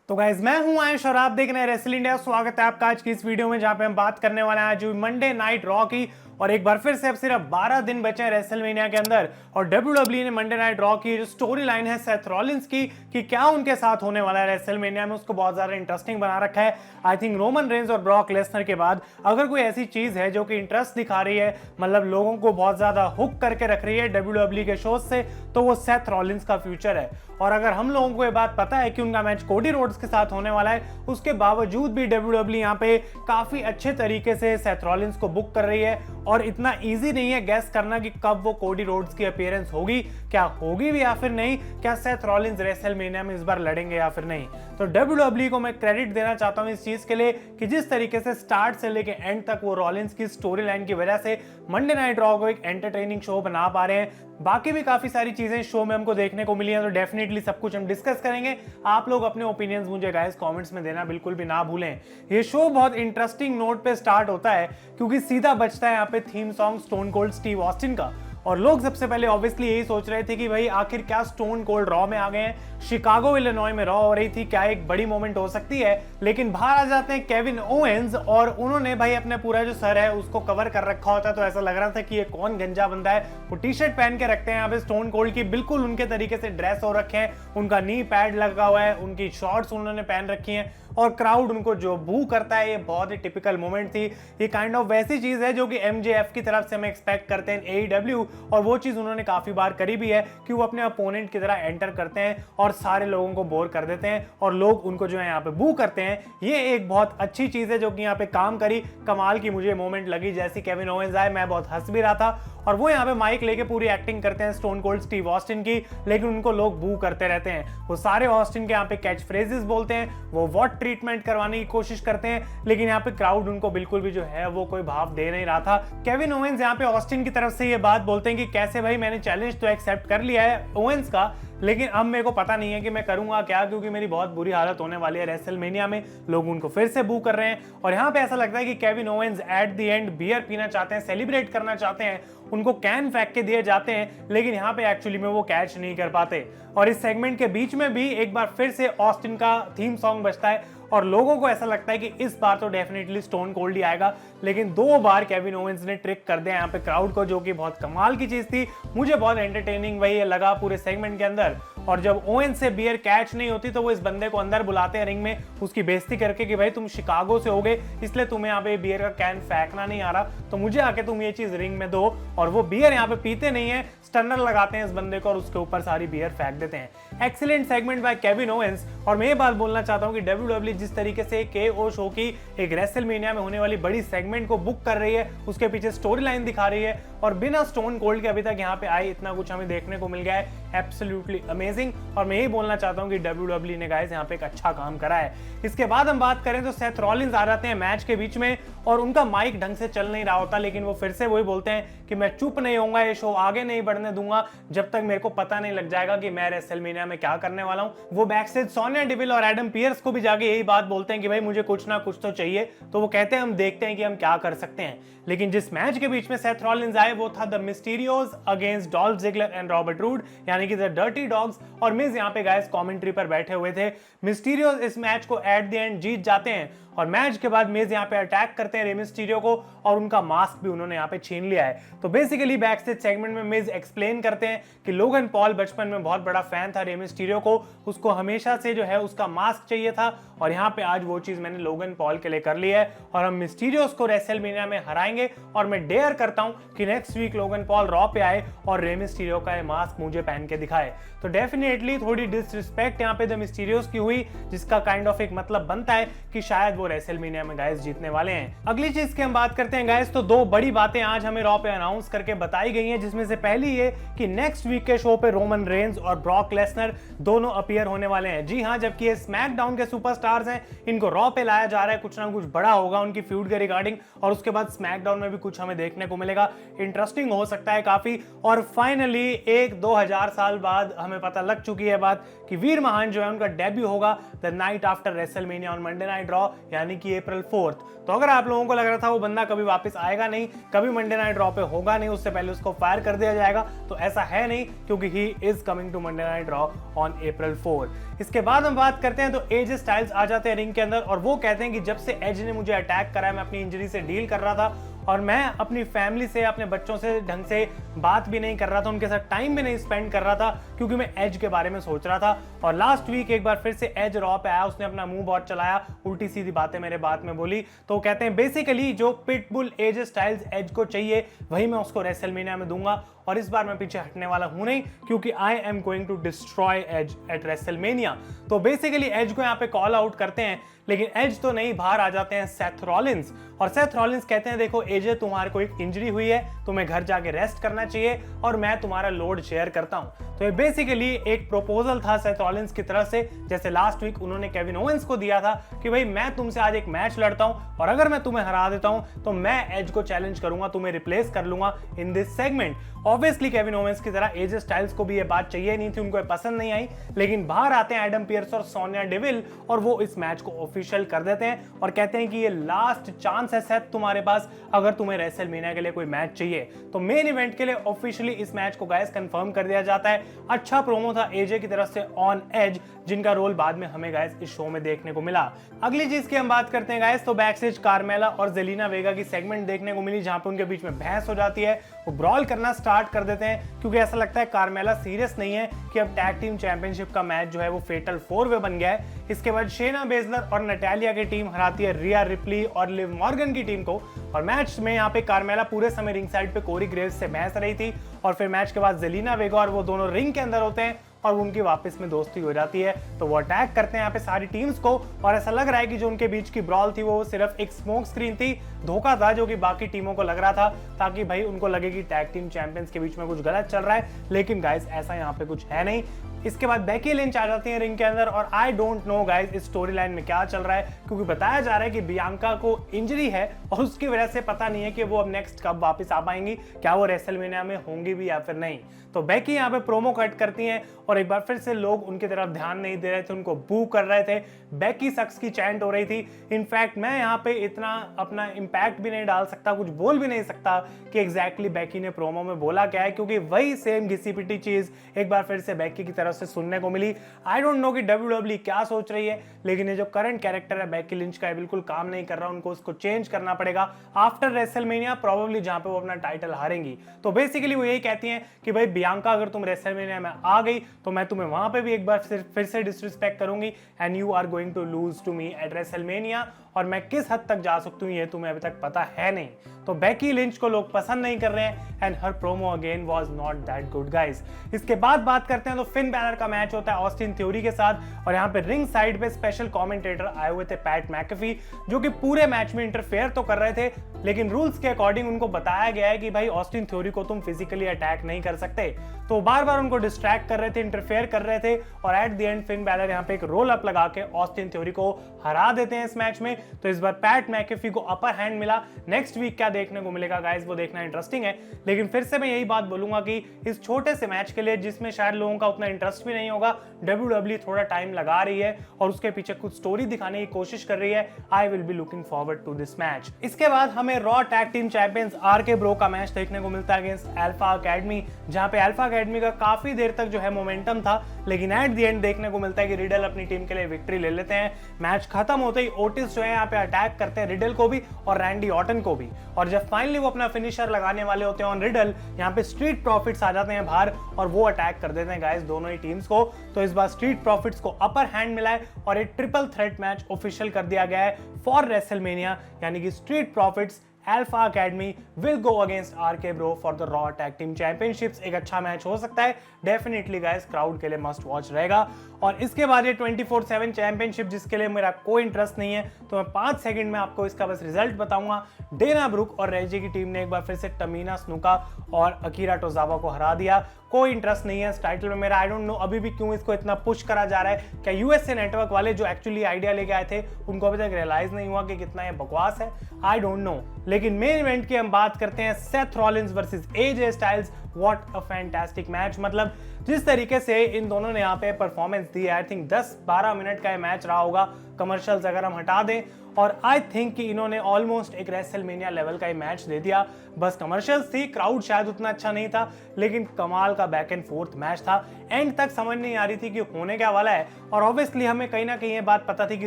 तो गाइज मैं हूं आयुष और आप देख रहे हैं रेसल इंडिया। स्वागत है आपका आज की इस वीडियो में जहां पे हम बात करने वाले हैं आज मंडे नाइट रॉ की। और एक बार फिर से अब सिर्फ 12 दिन बचे हैं रेसलमेनिया के अंदर और डब्ल्यूडब्ल्यू ने मंडे नाइट रॉ की जो स्टोरी लाइन है सेथ रॉलिंस की कि क्या उनके साथ होने वाला है रेसलमेनिया में, उसको बहुत ज्यादा इंटरेस्टिंग बना रखा है। आई थिंक रोमन रेंज और ब्रॉक लेसनर के बाद अगर कोई ऐसी चीज है जो कि इंटरेस्ट दिखा रही है, मतलब लोगों को बहुत ज्यादा हुक करके रख रही है डब्ल्यूडब्ल्यू के शोज से, तो वो सेथ रॉलिंस का फ्यूचर है। और अगर हम लोगों को ये बात पता है कि उनका मैच कोडी रोड्स के साथ होने वाला है, उसके बावजूद भी डब्ल्यूडब्ल्यू यहाँ पे काफी अच्छे तरीके से सेथ रॉलिंस को बुक कर रही है। और इतना इजी नहीं है गैस करना कि कब वो कोडी रोड्स की अपीयरेंस होगी, क्या होगी भी या फिर नहीं, क्या सेथ रॉलिंस रेसलमेनिया में इस बार लड़ेंगे या फिर नहीं। तो डब्ल्यूडब्ल्यू को मैं क्रेडिट देना चाहता हूं इस चीज के लिए कि जिस तरीके से स्टार्ट से लेके एंड तक वो रॉलिंस की स्टोरी लाइन की वजह से मंडे नाइट रॉ को एक एंटरटेनिंग शो बना पा रहे हैं। बाकी भी काफी सारी चीजें शो में हमको देखने को मिली हैं, तो डेफिनेटली सब कुछ हम डिस्कस करेंगे। आप लोग अपने ओपिनियंस मुझे गाइस कमेंट्स में देना बिल्कुल भी ना भूलें। ये शो बहुत इंटरेस्टिंग नोट पे स्टार्ट होता है क्योंकि सीधा बजता है यहाँ पे theme song stone cold Steve Austin का। और लोग सबसे पहले ऑब्वियसली यही सोच रहे थे कि भाई आखिर क्या स्टोन कोल्ड रॉ में आ गए हैं, शिकागो इलिनॉय में रॉ हो रही थी, क्या एक बड़ी मोमेंट हो सकती है। लेकिन बाहर आ जाते हैं केविन ओवेंस और उन्होंने भाई अपने पूरा जो सर है उसको कवर कर रखा होता है, तो ऐसा लग रहा था कि ये कौन गंजा बंदा है। वो टी शर्ट पहन के रखते हैं यहाँ पे स्टोन कोल्ड की, बिल्कुल उनके तरीके से ड्रेस हो रखे हैं, उनका नी पैड लगा हुआ है, उनकी शॉर्ट्स उन्होंने पहन रखी हैं और क्राउड उनको जो बू करता है, ये बहुत ही टिपिकल मोमेंट थी। ये काइंड ऑफ वैसी चीज है जो कि एमजेएफ की तरफ से हम एक्सपेक्ट करते हैं एईडब्ल्यू, और वो चीज उन्होंने काफी बार करी भी है कि वो अपने अपोनेंट की तरह एंटर करते हैं और सारे लोगों को बोर कर देते हैं और लोग उनको जो है यहाँ पे बू करते हैं। ये एक बहुत अच्छी चीज है जो कि यहाँ पे काम करी, कमाल की मुझे मोमेंट लगी। जैसी केविन ओवेंस आए मैं बहुत हंस भी रहा था और वो यहाँ पे माइक लेके पूरी एक्टिंग करते हैं स्टोन कोल्ड स्टीव ऑस्टिन की, लेकिन उनको लोग बू करते रहते हैं। वो सारे ऑस्टिन के यहाँ पे कैच फ्रेजेस बोलते हैं, वो वॉट ट्रीटमेंट करवाने की कोशिश करते हैं, लेकिन यहाँ पे क्राउड उनको बिल्कुल भी जो है वो कोई भाव दे नहीं रहा था। केविन ओवेंस यहाँ पे ऑस्टिन की तरफ से ये बात बोलते हैं कि कैसे भाई मैंने चैलेंज तो एक्सेप्ट कर लिया है ओवेंस का, लेकिन अब मेरे को पता नहीं है कि मैं करूंगा क्या, क्योंकि मेरी बहुत बुरी हालत होने वाली है रेसलमेनिया में। लोग उनको फिर से बू कर रहे हैं और यहाँ पे ऐसा लगता है कि Kevin Owens at the end beer पीना चाहते हैं, सेलिब्रेट करना चाहते हैं, उनको कैन फेंक के दिए जाते हैं, लेकिन यहाँ पे एक्चुअली में वो कैच नहीं कर पाते। और इस सेगमेंट के बीच में भी एक बार फिर से ऑस्टिन का थीम सॉन्ग बजता है और लोगों को ऐसा लगता है कि इस बार तो डेफिनेटली स्टोन कोल्ड ही आएगा, लेकिन 2 बार केविन ओवेंस ने ट्रिक कर दिया यहाँ पे क्राउड को, जो कि बहुत कमाल की चीज थी। मुझे बहुत एंटरटेनिंग वही लगा पूरे सेगमेंट के अंदर। और जब ओवेंस से बियर कैच नहीं होती तो वो इस बंदे को अंदर बुलाते हैं रिंग में, उसकी बेइज्जती करके कि भाई तुम शिकागो से होगे इसलिए तुम्हें यहाँ पे बियर का कैन फेंकना नहीं आ रहा, तो मुझे आके तुम ये चीज रिंग में दो। और वो बियर यहाँ पे पीते नहीं है, स्टनर लगाते हैं इस बंदे को और उसके ऊपर सारी बियर फेंक देते हैं। Excellent segment by Kevin Owens. और मैं ये बात बोलना चाहता हूँ कि डब्ल्यूडब्ल्यू जिस तरीके से केओ शो की एक रेसलमेनिया में होने वाली बड़ी सेगमेंट को बुक कर रही है, उसके पीछे स्टोरी लाइन दिखा रही है और बिना स्टोन कोल्ड के अभी तक यहाँ पे आए इतना कुछ हमें देखने को मिल गया है, एब्सोल्युटली अमेजिंग। और मैं यही बोलना चाहता हूँ कि डब्ल्यूडब्ल्यू ने गाइस यहाँ पे एक अच्छा काम करा है। इसके बाद हम बात करें तो सेथ रॉलिंस आ जाते हैं मैच के बीच में और उनका माइक ढंग से चल नहीं रहा होता, लेकिन वो फिर से वही बोलते हैं कि मैं चुप नहीं होऊंगा, ये शो आगे नहीं बढ़ने दूंगा जब तक मेरे को पता नहीं लग जाएगा कि मैं रेसलमेनिया में क्या करने वाला हूँ। वो बैकस्टेज सोनिया डेविल और एडम पियर्स को भी जाके यही बात बोलते हैं कि भाई मुझे कुछ ना कुछ तो चाहिए, तो वो कहते हैं हम देखते हैं कि हम क्या कर सकते हैं। लेकिन जिस मैच के बीच में सेथ रॉलिंस आए वो था the Mysterios against Dolph Ziggler and Robert Roode, यानी कि द डर्टी डॉग्स। और मिज यहाँ पे गाइस कमेंट्री पर बैठे हुए थे। मिस्टीरियोस इस मैच को एट द एंड जीत जाते हैं और मैच के बाद मिज यहाँ पे अटैक करते हैं रे मिस्टीरियो को और उनका मास्क भी उन्होंने यहाँ पे छीन लिया है। तो बेसिकली बैक स्टेज सेगमेंट में मिज एक्सप्लेन करते हैं कि लोगन पॉल बचपन में बहुत बड़ा फैन था रे मिस्टीरियो को, उसको हमेशा से जो है उसका मास्क चाहिए था और यहाँ पे आज वो चीज मैंने लोगन पॉल के लिए कर ली है और हम मिस्टीरियोस को रेसलमेनिया में हराएंगे। और मैं डेयर करता हूँ कि next week Logan Paul Raw पे आए और रे मिस्टीरियो का मास्क मुझे पहन के दिखाए। तो डेफिनेटली थोड़ी डिसरिस्पेक्ट यहाँ पे द मिस्टीरियोस की हुई, जिसका काइंड ऑफ एक मतलब बनता है कि शायद वो रेसलमेनिया में गाइस जीतने वाले हैं। अगली चीज की हम बात करते हैं गाइस, तो 2 बड़ी बातें आज हमें रॉ पे अनाउंस करके बताई गई हैं, जिसमें से पहली ये कि नेक्स्ट वीक के शो पे रोमन रेंज और ब्रॉक लेसनर दोनों अपीयर होने वाले हैं। जी हाँ, जबकि ये स्मैकडाउन के सुपरस्टार्स हैं, इनको रॉ पे लाया जा रहा है, कुछ ना कुछ बड़ा होगा उनकी फ्यूड के रिगार्डिंग और उसके बाद स्मैकडाउन में भी कुछ हमें देखने को मिलेगा। इंटरेस्टिंग हो सकता है काफी। और फाइनली 1-2000 साल बाद हमें पता लग चुकी है बात कि वीर महान जो है उनका डेब्यू होगा the night after WrestleMania on Monday night raw, यानी कि अप्रैल 4। तो अगर आप लोगों को लग रहा था वो बंदा कभी वापस आएगा नहीं, कभी मंडे नाइट रॉ पे होगा नहीं, उससे पहले उसको फायर कर दिया जाएगा, तो ऐसा है नहीं, क्योंकि he is coming to Monday night Raw on April 4। इसके बाद हम बात करते हैं तो एजे स्टाइल्स आ जाते हैं रिंग के अंदर और वो कहते हैं कि जब से एज ने मुझे अटैक करा है, मैं अपनी इंजरी से डील कर रहा था और मैं अपनी फैमिली से, अपने बच्चों से ढंग से बात भी नहीं कर रहा था, उनके साथ टाइम भी नहीं स्पेंड कर रहा था क्योंकि मैं एज के बारे में सोच रहा था। और लास्ट वीक एक बार फिर से एज रॉ पे आया, उसने अपना मुंह बहुत चलाया, उल्टी सीधी बातें मेरे बात में बोली। तो कहते हैं बेसिकली जो पिटबुल एजे स्टाइल्स एज को चाहिए वही मैं उसको रेसलमेनिया में दूंगा और इस बार मैं पीछे हटने वाला हूं नहीं क्योंकि I am going to destroy Edge at WrestleMania. तो बेसिकली एज को यहाँ पे कॉल आउट करते हैं, लेकिन एज तो नहीं, बाहर आ जाते हैं सेथ रॉलिंस और सेथ रॉलिंस कहते हैं देखो एजे, तुम्हारे को एक इंजरी हुई है, तुम्हें घर जाके रेस्ट करना चाहिए और मैं तुम्हारा लोड शेयर करता हूं। तो ये बेसिकली एक प्रपोजल था सेथ रॉलिंस की तरफ से, जैसे लास्ट वीक उन्होंने केविन ओवेंस को दिया था कि भाई मैं तुमसे आज एक मैच लड़ता हूं और अगर मैं तुम्हें हरा देता हूं तो मैं एज को चैलेंज करूंगा, तुम्हें रिप्लेस कर लूंगा in this segment. Obviously Kevin Owens की तरह एजे स्टाइल्स को भी ये बात चाहिए नहीं थी, उनको पसंद नहीं आई, लेकिन बाहर आते हैं एडम पियर्स और सोनिया डेविल और वो इस मैच को ऑफिशियल कर देते हैं और कहते हैं कि ये लास्ट चांस है सेथ तुम्हारे पास, अगर तुम्हें रेसलमेनिया के लिए कोई मैच चाहिए। तो मेन इवेंट के लिए ऑफिशियली इस मैच को गाइस कंफर्म कर दिया जाता है। अच्छा प्रोमो था एजे की तरफ से ऑन एज, जिनका रोल बाद में हमें गाइस इस शो में देखने को मिला। अगली चीज की हम बात करते हैं गाइस तो बैकस्टेज कार्मेला और जेलिना वेगा की सेगमेंट देखने को मिली जहां पे उनके बीच में बहस हो जाती है, वो ब्रॉल करना स्टार्ट कर देते हैं क्योंकि ऐसा लगता है कार्मेला सीरियस नहीं है कि अब टैग टीम चैंपियनशिप का मैच जो है वो फेटल 4 वे बन गया है। इसके बाद शेना बेजलर और नटालिया की टीम हराती है रिया रिप्ली और लिव मॉर्गन की टीम को और मैच में यहाँ पे कार्मेला पूरे समय रिंग साइड पे कोरी ग्रेव्स से बहस रही थी और फिर मैच के बाद जेलिना वेगा और वो दोनों रिंग के अंदर होते हैं और उनकी वापस में दोस्ती हो जाती है। तो वो अटैक करते हैं यहाँ पे सारी टीम्स को और ऐसा लग रहा है कि जो उनके बीच की ब्रॉल थी वो सिर्फ एक स्मोक स्क्रीन थी, धोखा था जो कि बाकी टीमों को लग रहा था ताकि भाई उनको लगे कि टैग टीम चैंपियंस के बीच में कुछ गलत चल रहा है, लेकिन गाइस ऐसा यहाँ पे कुछ है नहीं। इसके बाद बेकी लिंच आ जाती है रिंग के अंदर और आई डोंट नो गाइस इस स्टोरी लाइन में क्या चल रहा है क्योंकि बताया जा रहा है कि बियांका को इंजरी है और उसकी वजह से पता नहीं है कि वो अब नेक्स्ट कब वापस आ पाएंगी, क्या वो रेसलमेनिया में होंगी भी या फिर नहीं। तो बेकी यहाँ पे प्रोमो कट करती हैं और एक बार फिर से लोग उनकी तरफ ध्यान नहीं दे रहे थे, उनको बू कर रहे थे, बेकी सक्स की चैंट हो रही थी। इनफैक्ट मैं यहाँ पे इतना अपना इंपैक्ट भी नहीं डाल सकता, कुछ बोल भी नहीं सकता कि एग्जैक्टली बेकी ने प्रोमो में बोला क्या है क्योंकि वही सेम घिसी पिटी चीज एक बार फिर से बेकी की तरफ से सुनने को मिली। आई डोंट नो कि WWE क्या सोच रही है, लेकिन ये जो करंट कैरेक्टर है बेकी लिंच का बिल्कुल काम नहीं कर रहा, उनको उसको चेंज करना पड़ेगा आफ्टर रेसलमेनिया प्रोबेबली जहां पे वो अपना टाइटल हारेंगी। तो बेसिकली वो यही कहती हैं कि भाई बियांका अगर तुम रेसलमेनिया में आ गई तो मैं तुम्हें वहां पे भी एक बार फिर से डिसरिस्पेक्ट करूंगी and you are going to lose to me at WrestleMania और मैं किस हद तक जा सकती हूँ ये तुम्हें अभी तक पता है नहीं। तो बेकी लिंच को लोग पसंद नहीं कर रहे हैं and her promo again was not that good guys. इसके बाद बात करते हैं तो फिन बैलर का मैच होता है ऑस्टिन थ्योरी के साथ और यहाँ पे रिंग साइड पे स्पेशल कमेंटेटर आए हुए थे पैट मैकेफी, जो कि पूरे मैच में इंटरफेयर तो कर रहे थे लेकिन रूल्स के अकॉर्डिंग उनको बताया गया है कि भाई ऑस्टिन थ्योरी को तुम फिजिकली अटैक नहीं कर सकते। तो बार बार उनको डिस्ट्रैक्ट कर रहे थे, इंटरफेयर कर रहे थे और eight the and Finn Balor यहाँ पे एक रोल अप लगा के ऑस्टिन थ्योरी को हरा देते हैं इस मैच में। तो इस बार पैट मैकेफी को अपर हैंड मिला। नेक्स्ट वीक क्या देखने को मिलेगा गाइस वो देखना इंटरेस्टिंग है, लेकिन फिर से मैं यही बात बोलूंगा कि इस छोटे से मैच के लिए जिसमें शायद लोगों का उतना इंटरेस्ट भी नहीं होगा, WWE थोड़ा टाइम लगा रही है और उसके पीछे कुछ स्टोरी दिखाने की कोशिश कर रही है। I will be looking forward to this match. इसके बाद हमें Raw tag team champions RK Bro का मैच देखने को मिलता है अगेंस्ट अल्फा अकेडमी, जहां पे अल्फा अकेडमी का काफी देर तक जो है मोमेंटम था, लेकिन एट द एंड देखने को मिलता है कि रिडल अपनी टीम के लिए विक्ट्री ले लेते हैं। मैच खत्म होते ही ओटिस जो है यहाँ पे अटैक करते हैं रिडल को भी और रैंडी ऑर्टन को भी, और जब फाइनली वो अपना फिनिशर लगाने वाले होते हैं ऑन रिडल, यहाँ पे स्ट्रीट प्रॉफिट्स आ जाते हैं बाहर और वो अटैक कर देते हैं गाइस दोनों ही टीम्स को। तो इस बार स्ट्रीट प्रॉफिट्स को अपर हैंड मिला है और एक ट्रिपल थ्रेट मैच ऑफिशियल कर दिया गया है फॉर रेसलमेनिया, यानी कि street profits Alpha Academy will go against RK Bro for the Raw Tag Team Championships। एक अच्छा मैच हो सकता है डेफिनेटली गाइस, क्राउड के लिए मस्ट वॉच रहेगा। और इसके बाद ये 24/7 चैंपियनशिप जिसके लिए मेरा कोई इंटरेस्ट नहीं है, तो मैं 5 सेकंड में आपको इसका बस रिजल्ट बताऊंगा। डेना ब्रुक और रेजी की टीम ने एक बार फिर से टमीना स्नुका और अकीरा टोजावा को हरा दिया। कोई इंटरेस्ट नहीं है इस टाइटल में मेरा। आई डोंट नो अभी भी क्यों इसको इतना पुश करा जा रहा है। क्या यूएसए नेटवर्क वाले जो एक्चुअली आइडिया लेके आए थे उनको अभी तक रियलाइज नहीं हुआ कि कितना ये बकवास है? I don't know. लेकिन मेन इवेंट की हम बात करते हैं, Seth Rollins versus AJ Styles. What a fantastic match. मतलब जिस तरीके से इन दोनों ने यहाँ पे performance the, I think 10-12 minute का ये मैच रहा होगा कमर्शियल्स अगर हम हटा दें, और आई थिंक कि इन्होंने ऑलमोस्ट एक रेसलमेनिया लेवल का ही मैच दे दिया। बस कमर्शियल्स थी, क्राउड शायद उतना अच्छा नहीं था, लेकिन कमाल का बैक एंड फोर्थ मैच था। एंड तक समझ नहीं आ रही थी कि होने क्या वाला है, और ऑब्वियसली हमें कहीं ना कहीं ये बात पता थी कि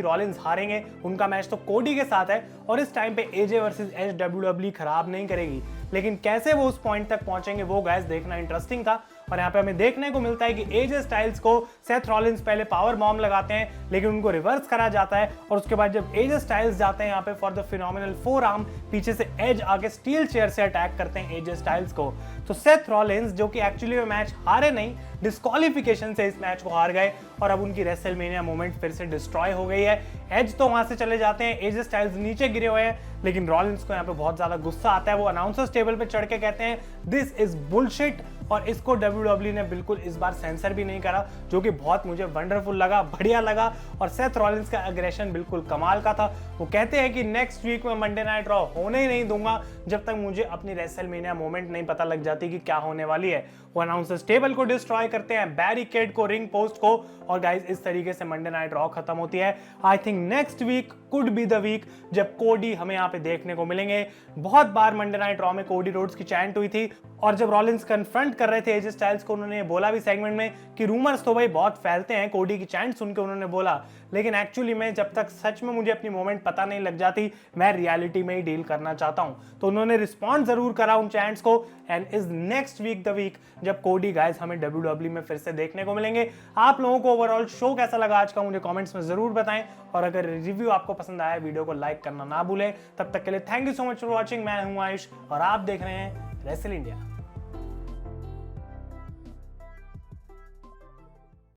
रॉलिंस हारेंगे, उनका मैच तो कोडी के साथ है और इस टाइम पे एजे वर्सेस एच WWE खराब नहीं करेगी, लेकिन कैसे वो उस पॉइंट तक पहुंचेंगे वो गाइस देखना इंटरेस्टिंग था। और यहाँ पे हमें देखने को मिलता है कि एजे स्टाइल्स को सेथ रॉलिंस पहले पावर बॉम्ब लगाते हैं, लेकिन उनको रिवर्स करा जाता है, और उसके बाद जब एजे स्टाइल्स जाते हैं यहाँ पे for the phenomenal four arm, पीछे से एज आके स्टील चेयर से अटैक करते हैं एजे स्टाइल्स को। तो सेथ रॉलिंस जो कि एक्चुअली वो मैच हारे नहीं, डिस्क्वालिफिकेशन से इस मैच को हार गए, और अब उनकी रेसलमेनिया मोमेंट फिर से डिस्ट्रॉय हो गई है। एज तो वहां से चले जाते हैं, एजे स्टाइल्स नीचे गिरे हुए हैं, लेकिन रॉलिंस को यहाँ पे बहुत ज्यादा गुस्सा आता है। वो अनाउंसर्स टेबल पे चढ़ के कहते हैं दिस इज बुलशिट, और इसको WWE ने बिल्कुल इस बार सेंसर भी नहीं करा, जो कि बहुत मुझे वंडरफुल लगा, बढ़िया लगा। और सेथ रॉलिंस का एग्रेशन बिल्कुल कमाल का था। वो कहते हैं कि नेक्स्ट वीक में मंडे नाइट रॉ होने ही नहीं दूंगा जब तक मुझे अपनी रेसलमेनिया मोमेंट नहीं पता लग जाती कि क्या होने वाली है। वो अनाउंसर्स टेबल को डिस्ट्रॉय करते हैं, बैरिकेड को, रिंग पोस्ट को, और गाइस इस तरीके से मंडे नाइट रॉ खत्म होती है। I think next week could be the week जब कोडी हमें यहाँ पे देखने को मिलेंगे। बहुत बार मंडे नाइट रॉ में कोडी रोड्स की चैंट हुई थी, और जब रॉलिंस कन्फ्रंट कर रहे थे एजे स्टाइल्स को, उन्होंने बोला भी सेगमेंट में कि रूमर्स तो भाई बहुत फैलते हैं, कोडी की चैंट सुन के उन्होंने बोला, लेकिन एक्चुअली में जब तक सच में मुझे अपनी मोमेंट पता नहीं लग जाती, मैं रियलिटी में ही डील करना चाहता हूं। तो उन्होंने रिस्पॉन्ड जरूर करा उन चैंट्स को, and is next week the week जब कोडी गाइस हमें WWE में फिर से देखने को मिलेंगे। आप लोगों को ओवरऑल शो कैसा लगा आज का मुझे कमेंट्स में जरूर बताएं, और अगर रिव्यू आपको पसंद आया वीडियो को लाइक करना ना भूलें। तब तक के लिए thank you so much for watching. मैं हूं आयुष और आप देख रहे हैं रेसल इंडिया।